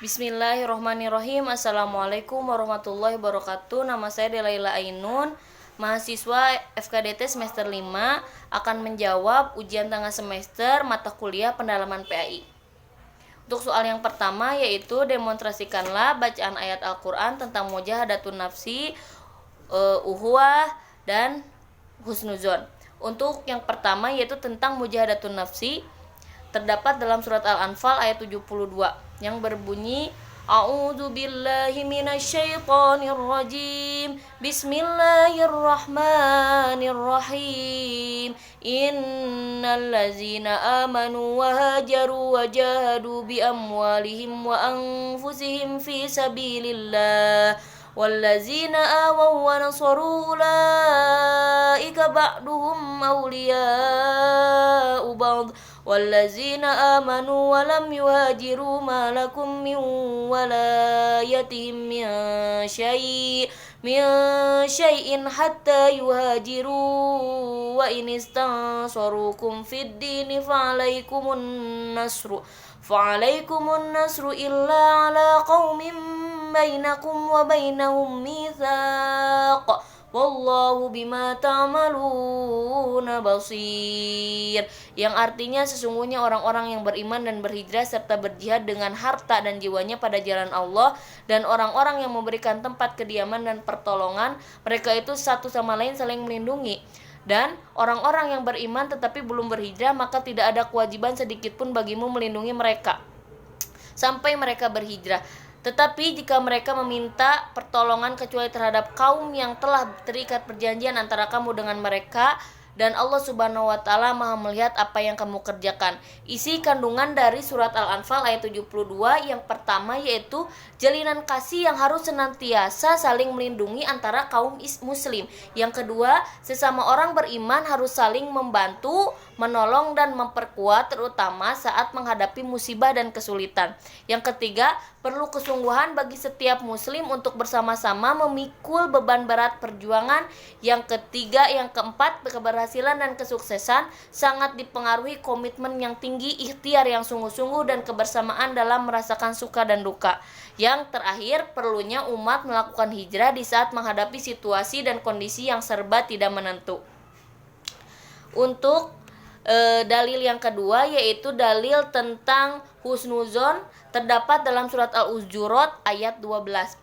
Bismillahirrohmanirrohim. Assalamualaikum warahmatullahi wabarakatuh. Nama saya Delaila Ainun, mahasiswa FKDT semester 5, akan menjawab ujian tengah semester mata kuliah pendalaman PAI. Untuk soal yang pertama yaitu demonstrasikanlah bacaan ayat Al-Quran tentang mujahadatun nafsi, uhuwah, dan husnuzon. Untuk yang pertama yaitu tentang mujahadatun nafsi, terdapat dalam surat Al-Anfal ayat 72 yang berbunyi A'udzu billahi minasyaitonir rajim. Bismillahirrahmanirrahim. Innal ladzina amanu wa hajaru wa jahadu bi amwalihim wa anfusihim fi sabilillah wallazina awaw wa nasaru ulaika ba'duhum awliya'u ba'd wallazina amanu wa lam yuhajiru ma lakum min walayatihim min syai'in hatta yuhajiru wa in istansarukum fid dini fa'alaikumun nasru illa ala qaumin bainakum wa bainahum mitsaq wallahu bima ta'maluna basir, yang artinya sesungguhnya orang-orang yang beriman dan berhijrah serta berjihad dengan harta dan jiwanya pada jalan Allah, dan orang-orang yang memberikan tempat kediaman dan pertolongan, mereka itu satu sama lain saling melindungi. Dan orang-orang yang beriman tetapi belum berhijrah, maka tidak ada kewajiban sedikit pun bagimu melindungi mereka sampai mereka berhijrah. Tetapi jika mereka meminta pertolongan kecuali terhadap kaum yang telah terikat perjanjian antara kamu dengan mereka, dan Allah Subhanahu wa Ta'ala Maha melihat apa yang kamu kerjakan. Isi kandungan dari surat Al-Anfal ayat 72 yang pertama yaitu jalinan kasih yang harus senantiasa saling melindungi antara kaum muslim. Yang kedua, sesama orang beriman harus saling membantu, menolong dan memperkuat terutama saat menghadapi musibah dan kesulitan. Yang ketiga, perlu kesungguhan bagi setiap muslim untuk bersama-sama memikul beban berat perjuangan. Yang ketiga, yang keempat, keberhasilan dan kesuksesan sangat dipengaruhi komitmen yang tinggi, ikhtiar yang sungguh-sungguh dan kebersamaan dalam merasakan suka dan duka. Yang terakhir, perlunya umat melakukan hijrah di saat menghadapi situasi dan kondisi yang serba tidak menentu. Untuk dalil yang kedua yaitu dalil tentang husnuzon, terdapat dalam surat Al-Hujurat ayat 12.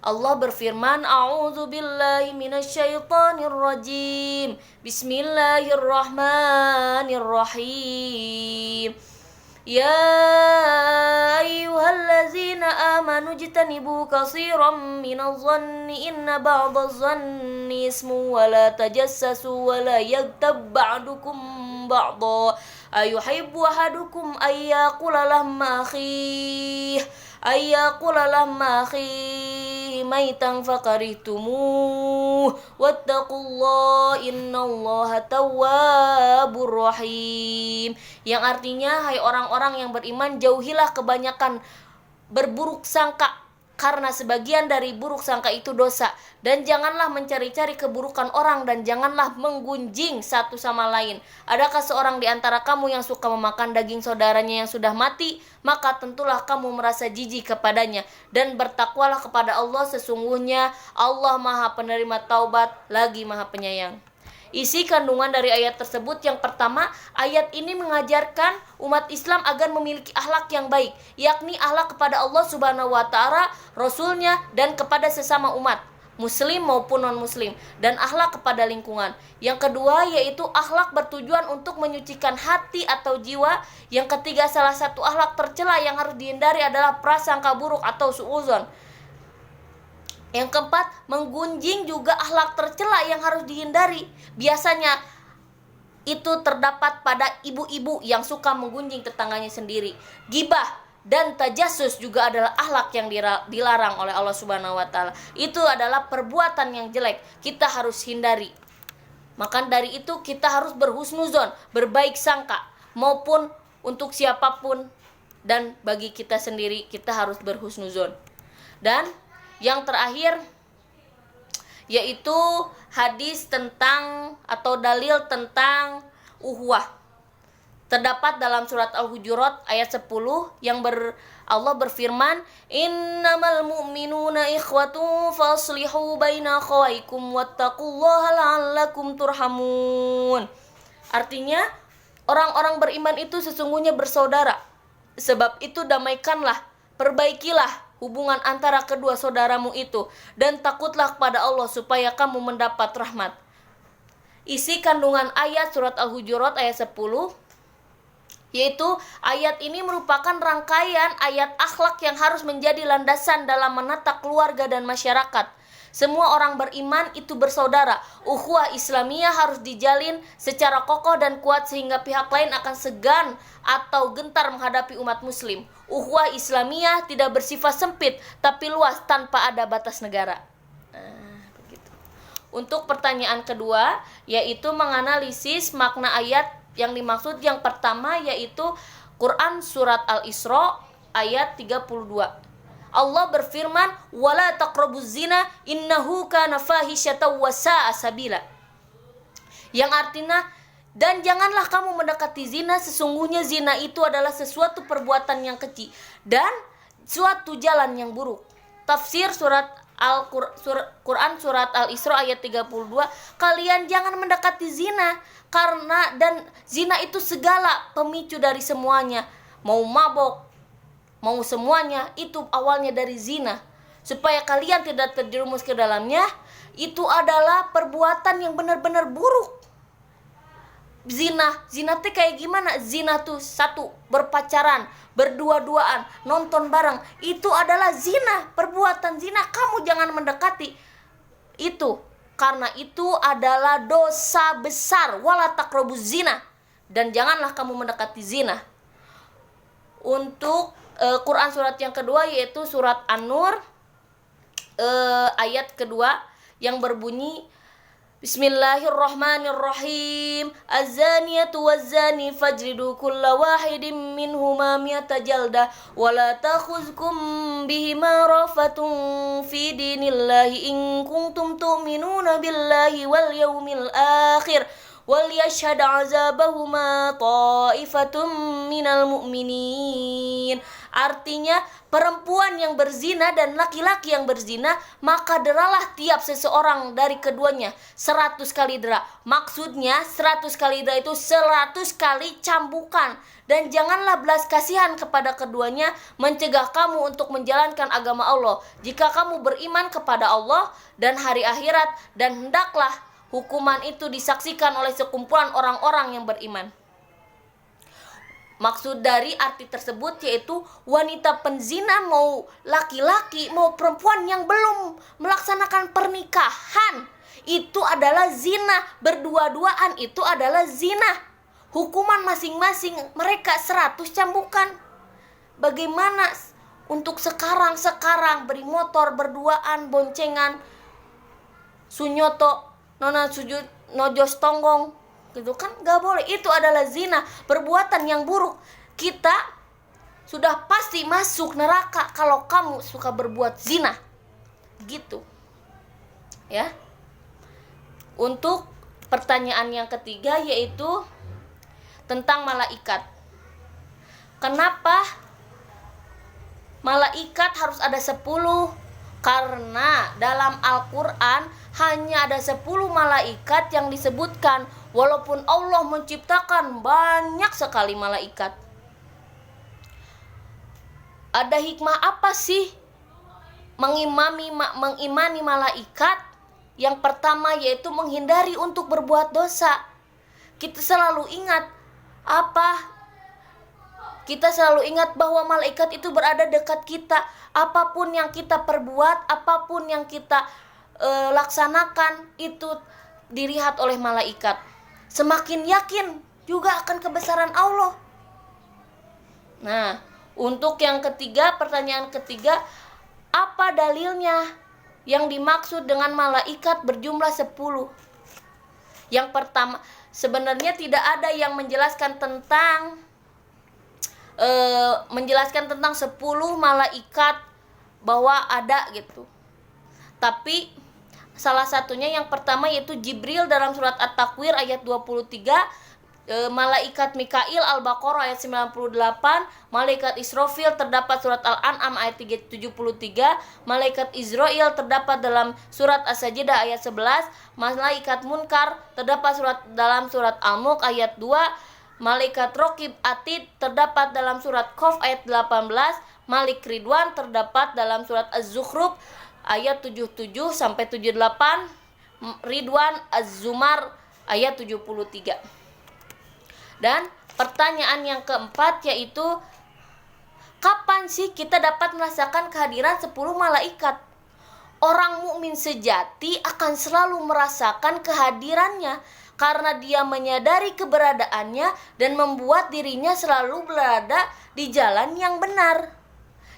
Allah berfirman, A'udzu billahi minasyaitonir rajim. Bismillahirrahmanirrahim. Ya ayyuhallazina amanu jtanibu katsiran minadh dhanni inna ba'dadh dhanni ismu wa la tajassasu wa la yaghtab ba'dukum ba'dha ayuhibbu ahadukum ayyaqula lamma akhihi maitan fakarihtumuh wattaqullaha innallaha tawwabur rahim, yang artinya hai orang-orang yang beriman, jauhilah kebanyakan berburuk sangka karena sebagian dari buruk sangka itu dosa, dan janganlah mencari-cari keburukan orang, dan janganlah menggunjing satu sama lain. Adakah seorang di antara kamu yang suka memakan daging saudaranya yang sudah mati? Maka tentulah kamu merasa jijik kepadanya, dan bertakwalah kepada Allah, sesungguhnya Allah Maha penerima taubat lagi Maha penyayang. Isi kandungan dari ayat tersebut yang pertama, ayat ini mengajarkan umat Islam agar memiliki akhlak yang baik, yakni akhlak kepada Allah Subhanahu wa Ta'ala, Rasulnya, dan kepada sesama umat, muslim maupun non-muslim, dan akhlak kepada lingkungan. Yang kedua yaitu akhlak bertujuan untuk menyucikan hati atau jiwa. Yang ketiga, salah satu akhlak tercela yang harus dihindari adalah prasangka buruk atau suudzon. Yang keempat, menggunjing juga akhlak tercela yang harus dihindari. Biasanya itu terdapat pada ibu-ibu yang suka menggunjing tetangganya sendiri. Gibah dan tajassus juga adalah akhlak yang dilarang oleh Allah Subhanahu wa Ta'ala. Itu adalah perbuatan yang jelek, kita harus hindari. Maka dari itu kita harus berhusnuzon, berbaik sangka, maupun untuk siapapun, dan bagi kita sendiri kita harus berhusnuzon. Dan yang terakhir yaitu hadis tentang atau dalil tentang uhwah. Terdapat dalam surat Al-Hujurat ayat 10 yang Allah berfirman, "Innamal mu'minuna ikhwatun faslihu baina akhawaykum wattaqullaha la'allakum turhamun." Artinya, orang-orang beriman itu sesungguhnya bersaudara. Sebab itu damaikanlah, perbaikilah hubungan antara kedua saudaramu itu, dan takutlah kepada Allah supaya kamu mendapat rahmat. Isi kandungan ayat surat Al-Hujurat ayat 10, yaitu ayat ini merupakan rangkaian ayat akhlak yang harus menjadi landasan dalam menata keluarga dan masyarakat. Semua orang beriman itu bersaudara. Ukhuwah Islamiyah harus dijalin secara kokoh dan kuat sehingga pihak lain akan segan atau gentar menghadapi umat muslim. Ukhuwah Islamiyah tidak bersifat sempit tapi luas tanpa ada batas negara. Begitu. Untuk pertanyaan kedua, yaitu menganalisis makna ayat yang dimaksud. Yang pertama yaitu Quran surat Al-Isra ayat 32. Allah berfirman, "Wala taqrabuz zina innahu kana fahisyatan wa sa'a sabila." Yang artinya, dan janganlah kamu mendekati zina, sesungguhnya zina itu adalah sesuatu perbuatan yang keji dan suatu jalan yang buruk. Tafsir Quran surat Al-Isra ayat 32, kalian jangan mendekati zina karena dan zina itu segala pemicu dari semuanya. Mau mabok, mau semuanya itu awalnya dari zina. Supaya kalian tidak terjerumus ke dalamnya, itu adalah perbuatan yang benar-benar buruk. Zina tuh kayak gimana? Zina tuh satu, berpacaran, berdua-duaan, nonton bareng. Itu adalah zina, perbuatan zina. Kamu jangan mendekati itu, karena itu adalah dosa besar. Wala taqrabuz zina, dan janganlah kamu mendekati zina. Untuk Quran surat yang kedua yaitu surat An-Nur ayat kedua yang berbunyi, Bismillahirrahmanirrahim. Az-zaniyatu waz-zani fajridu kulla wahidin minhuma mi'ata jaldah wa la takhuzkum bihima rafatun fi dinillahi in kuntum tu'minuna billahi wal yawmil akhir wal yashhad 'azabahuma ta'ifatum minal mu'minin. Artinya, perempuan yang berzina dan laki-laki yang berzina, maka deralah tiap seseorang dari keduanya 100 kali dera. Maksudnya 100 kali dera itu 100 kali cambukan. Dan janganlah belas kasihan kepada keduanya, mencegah kamu untuk menjalankan agama Allah jika kamu beriman kepada Allah dan hari akhirat, dan hendaklah hukuman itu disaksikan oleh sekumpulan orang-orang yang beriman. Maksud dari arti tersebut yaitu wanita penzina, mau laki-laki mau perempuan yang belum melaksanakan pernikahan, itu adalah zina. Berdua-duaan itu adalah zina. Hukuman masing-masing mereka 100 cambukan. Bagaimana untuk sekarang beri motor berduaan, boncengan, sunyoto, nona sujud, nojos tonggong, gitu kan gak boleh. Itu adalah zina, perbuatan yang buruk. Kita sudah pasti masuk neraka kalau kamu suka berbuat zina, gitu ya. Untuk pertanyaan yang ketiga yaitu tentang malaikat. Kenapa malaikat harus ada 10? Karena dalam Al-Quran hanya ada 10 malaikat yang disebutkan, walaupun Allah menciptakan banyak sekali malaikat. Ada hikmah apa sih mengimani malaikat? Yang pertama yaitu menghindari untuk berbuat dosa. Kita selalu ingat Kita selalu ingat bahwa malaikat itu berada dekat kita. Apapun yang kita perbuat, apapun yang kita laksanakan, itu dilihat oleh malaikat. Semakin yakin juga akan kebesaran Allah. Nah, untuk yang ketiga, pertanyaan ketiga, apa dalilnya yang dimaksud dengan malaikat berjumlah 10? Yang pertama, sebenarnya tidak ada yang menjelaskan tentang 10 malaikat bahwa ada gitu. Tapi salah satunya yang pertama yaitu Jibril dalam surat At-Takwir ayat 23 malaikat Mikail Al-Baqarah ayat 98, malaikat Israfil terdapat surat Al-An'am ayat 73, malaikat Israel terdapat dalam surat As-Sajdah ayat 11, malaikat Munkar terdapat dalam surat Al-Mulk ayat 2, malaikat Raqib Atid terdapat dalam surat Qaf ayat 18, Malik Ridwan terdapat dalam surat Az-Zukhruf ayat 77 sampai 78, Ridwan Az-Zumar ayat 73. Dan pertanyaan yang keempat yaitu, kapan sih kita dapat merasakan kehadiran 10 malaikat? Orang mukmin sejati akan selalu merasakan kehadirannya karena dia menyadari keberadaannya dan membuat dirinya selalu berada di jalan yang benar.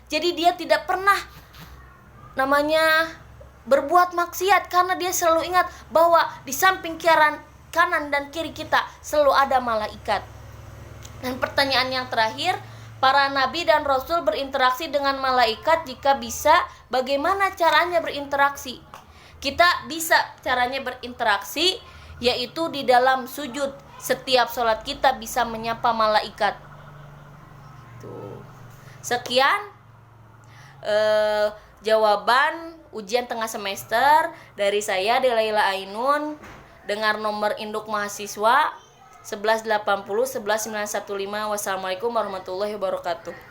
Jadi dia tidak pernah berbuat maksiat karena dia selalu ingat bahwa di samping kanan dan kiri kita selalu ada malaikat. Dan pertanyaan yang terakhir, para nabi dan rasul berinteraksi dengan malaikat jika bisa, bagaimana caranya berinteraksi? Kita bisa caranya berinteraksi yaitu di dalam sujud. Setiap sholat kita bisa menyapa malaikat. Tuh. Sekian jawaban ujian tengah semester dari saya Delaila Ainun. Dengar nomor induk mahasiswa 1180 11915. Wassalamualaikum warahmatullahi wabarakatuh.